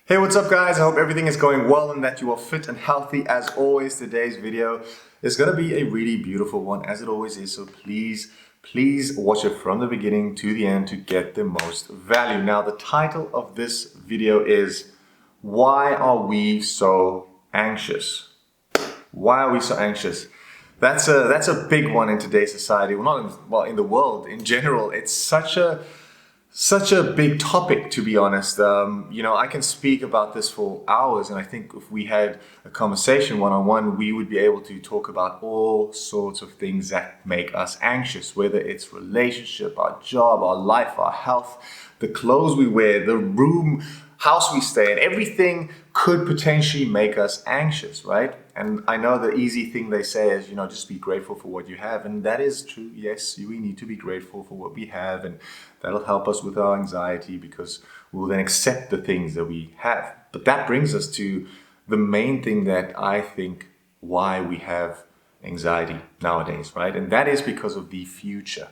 Hey, what's up guys? I hope everything is going well and that you are fit and healthy. As always, today's video is going to be a really beautiful one, as it always is. So please watch it from the beginning to the end to get the most value. Now, the title of this video is, why are we so anxious? Why are we so anxious? That's a big one in today's society. Well, in the world in general. It's such a big topic, to be honest. I can speak about this for hours, and I think if we had a conversation one-on-one, we would be able to talk about all sorts of things that make us anxious, whether it's relationship, our job, our life, our health, the clothes we wear, the house we stay in. Everything could potentially make us anxious, right? And I know the easy thing they say is, just be grateful for what you have. And that is true. Yes, we need to be grateful for what we have. And that'll help us with our anxiety because we'll then accept the things that we have. But that brings us to the main thing that I think why we have anxiety nowadays, right? And that is because of the future.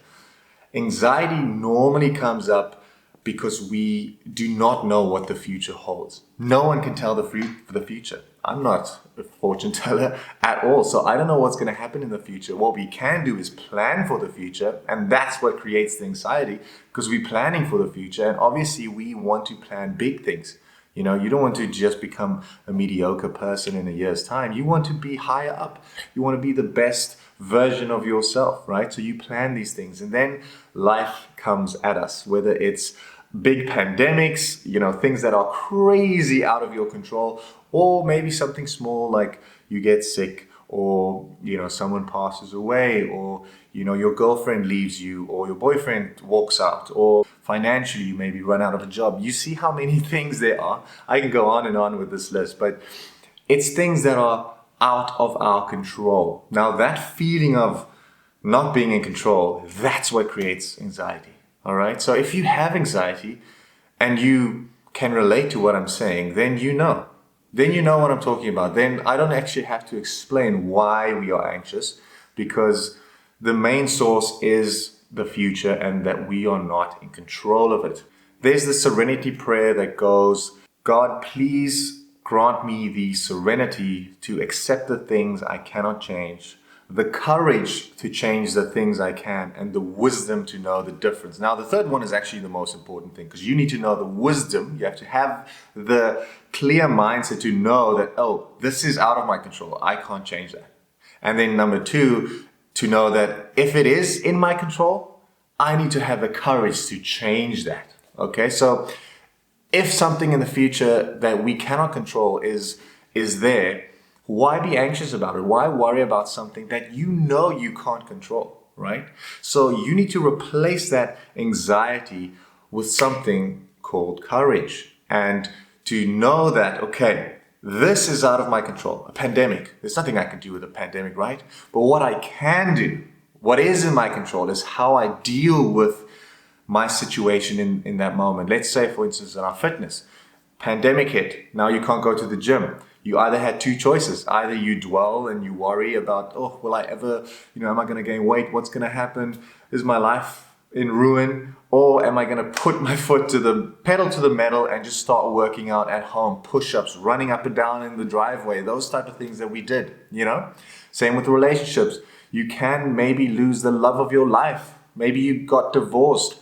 Anxiety normally comes up because we do not know what the future holds. No one can tell the future. I'm not a fortune teller at all, so I don't know what's going to happen in the future. What we can do is plan for the future, and that's what creates the anxiety, because we're planning for the future, and obviously we want to plan big things. You don't want to just become a mediocre person in a year's time. You want to be higher up. You want to be the best version of yourself, right? So you plan these things, and then life comes at us, whether it's big pandemics, things that are crazy out of your control, or maybe something small like you get sick, or someone passes away, or your girlfriend leaves you, or your boyfriend walks out, or financially you maybe run out of a job. You see how many things there are. I can go on and on with this list, but it's things that are out of our control. Now, that feeling of not being in control, that's what creates anxiety. All right. So if you have anxiety and you can relate to what I'm saying, then you know what I'm talking about. Then I don't actually have to explain why we are anxious, because the main source is the future and that we are not in control of it. There's the serenity prayer that goes, God, please grant me the serenity to accept the things I cannot change, the courage to change the things I can, and the wisdom to know the difference. Now, the third one is actually the most important thing, because you need to know the wisdom. You have to have the clear mindset to know that, oh, this is out of my control. I can't change that. And then number two, to know that if it is in my control, I need to have the courage to change that. Okay, so if something in the future that we cannot control is there, why be anxious about it? Why worry about something that you can't control, right? So you need to replace that anxiety with something called courage, and to know that, okay, this is out of my control. A pandemic. There's nothing I can do with a pandemic, right? But what I can do, what is in my control, is how I deal with my situation in that moment. Let's say, for instance, in our fitness, pandemic hit. Now you can't go to the gym. You either had two choices. Either you dwell and you worry about, oh, will I ever, am I going to gain weight? What's going to happen? Is my life in ruin? Or am I going to put my foot to the pedal to the metal and just start working out at home, push-ups, running up and down in the driveway, those type of things that we did, Same with relationships. You can maybe lose the love of your life. Maybe you got divorced,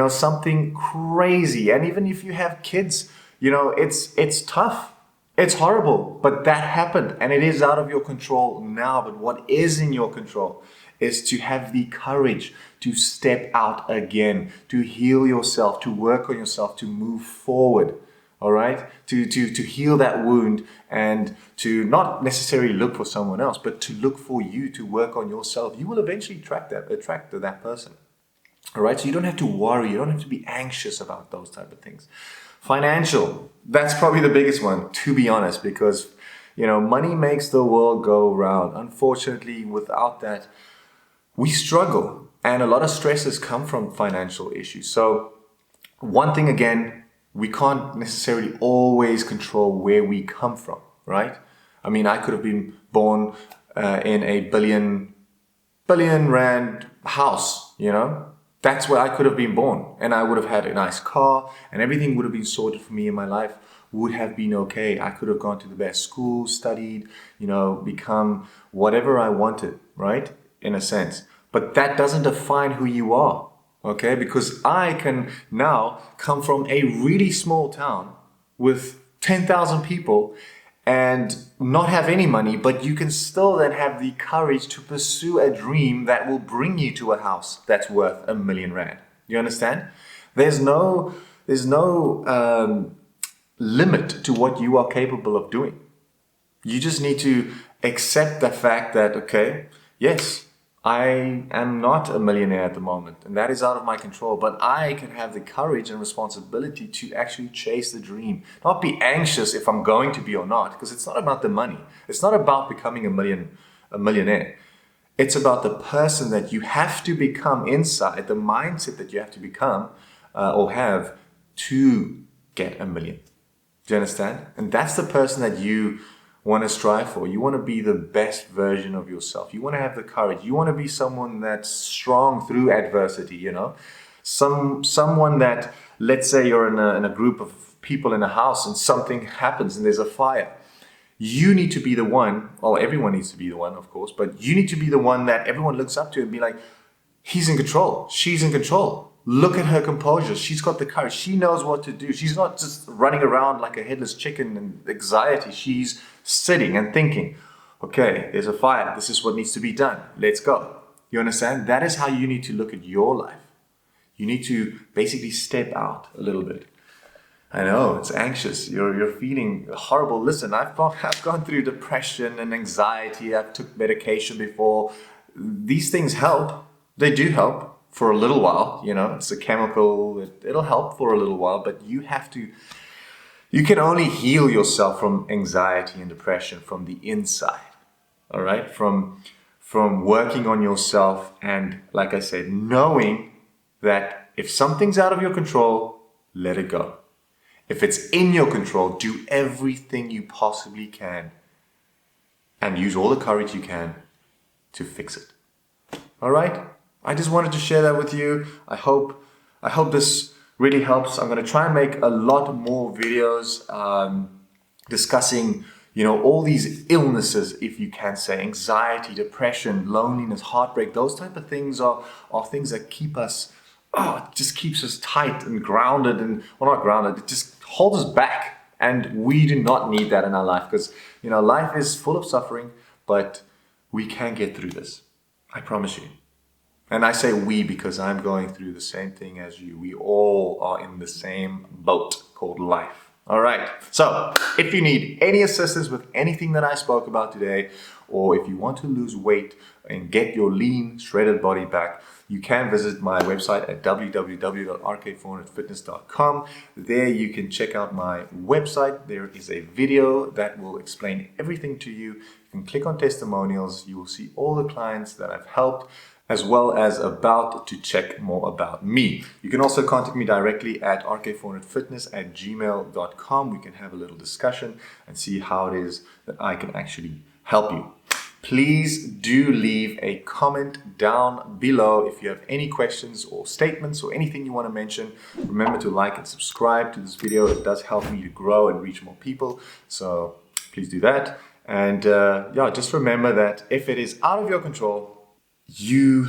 something crazy. And even if you have kids, it's tough. It's horrible, but that happened and it is out of your control now. But what is in your control is to have the courage to step out again, to heal yourself, to work on yourself, to move forward. All right? To heal that wound, and to not necessarily look for someone else, but to look for you, to work on yourself. You will eventually attract that person. All right? So you don't have to worry. You don't have to be anxious about those type of things. Financial, that's probably the biggest one, to be honest, because, money makes the world go round. Unfortunately, without that, we struggle. And a lot of stresses come from financial issues. So one thing, again, we can't necessarily always control where we come from, right? I mean, I could have been born in a billion rand house, That's where I could have been born, and I would have had a nice car, and everything would have been sorted for me in my life, would have been okay. I could have gone to the best school, studied, become whatever I wanted, right? In a sense. But that doesn't define who you are, okay? Because I can now come from a really small town with 10,000 people and not have any money, but you can still then have the courage to pursue a dream that will bring you to a house that's worth R1,000,000. You understand? There's no limit to what you are capable of doing. You just need to accept the fact that, okay, yes, I am not a millionaire at the moment, and that is out of my control, but I can have the courage and responsibility to actually chase the dream. Not be anxious if I'm going to be or not, because it's not about the money. It's not about becoming a millionaire. It's about the person that you have to become inside, the mindset that you have to become or have to get a million. Do you understand? And that's the person that you want to strive for. You want to be the best version of yourself. You want to have the courage. You want to be someone that's strong through adversity, Someone that, let's say you're in a group of people in a house and something happens and there's a fire. You need to be the one, well, everyone needs to be the one, of course, but you need to be the one that everyone looks up to and be like, he's in control. She's in control. Look at her composure. She's got the courage. She knows what to do. She's not just running around like a headless chicken in anxiety. She's sitting and thinking, okay, there's a fire. This is what needs to be done. Let's go. You understand? That is how you need to look at your life. You need to basically step out a little bit. I know, it's anxious. You're feeling horrible. Listen, I've gone through depression and anxiety. I've took medication before. These things help. They do help. For a little while, it's a chemical, it'll help for a little while, but you can only heal yourself from anxiety and depression from the inside, all right? From working on yourself and, like I said, knowing that if something's out of your control, let it go. If it's in your control, do everything you possibly can and use all the courage you can to fix it, all right? I just wanted to share that with you. I hope this really helps. I'm going to try and make a lot more videos discussing, all these illnesses, if you can say, anxiety, depression, loneliness, heartbreak. Those type of things are things that keep us, it just keeps us tight and grounded and, well, not grounded, it just holds us back. And we do not need that in our life because, life is full of suffering, but we can get through this. I promise you. And I say we because I'm going through the same thing as you. We all are in the same boat called life. All right. So if you need any assistance with anything that I spoke about today, or if you want to lose weight and get your lean, shredded body back, you can visit my website at www.rk400fitness.com. There you can check out my website. There is a video that will explain everything to you. You can click on testimonials. You will see all the clients that I've helped, as well as about to check more about me. You can also contact me directly at rk400fitness@gmail.com. We can have a little discussion and see how it is that I can actually help you. Please do leave a comment down below if you have any questions or statements or anything you want to mention. Remember to like and subscribe to this video. It does help me to grow and reach more people. So please do that. And just remember that if it is out of your control, you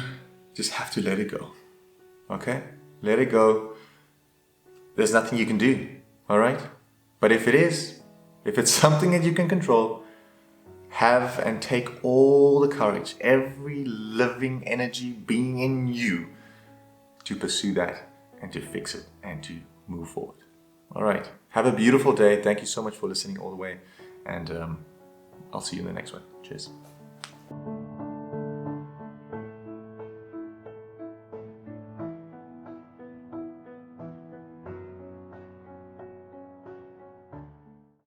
just have to let it go. Okay? Let it go. There's nothing you can do. All right? But if it's something that you can control, have and take all the courage, every living energy being in you to pursue that and to fix it and to move forward. All right. Have a beautiful day. Thank you so much for listening all the way. And I'll see you in the next one. Cheers.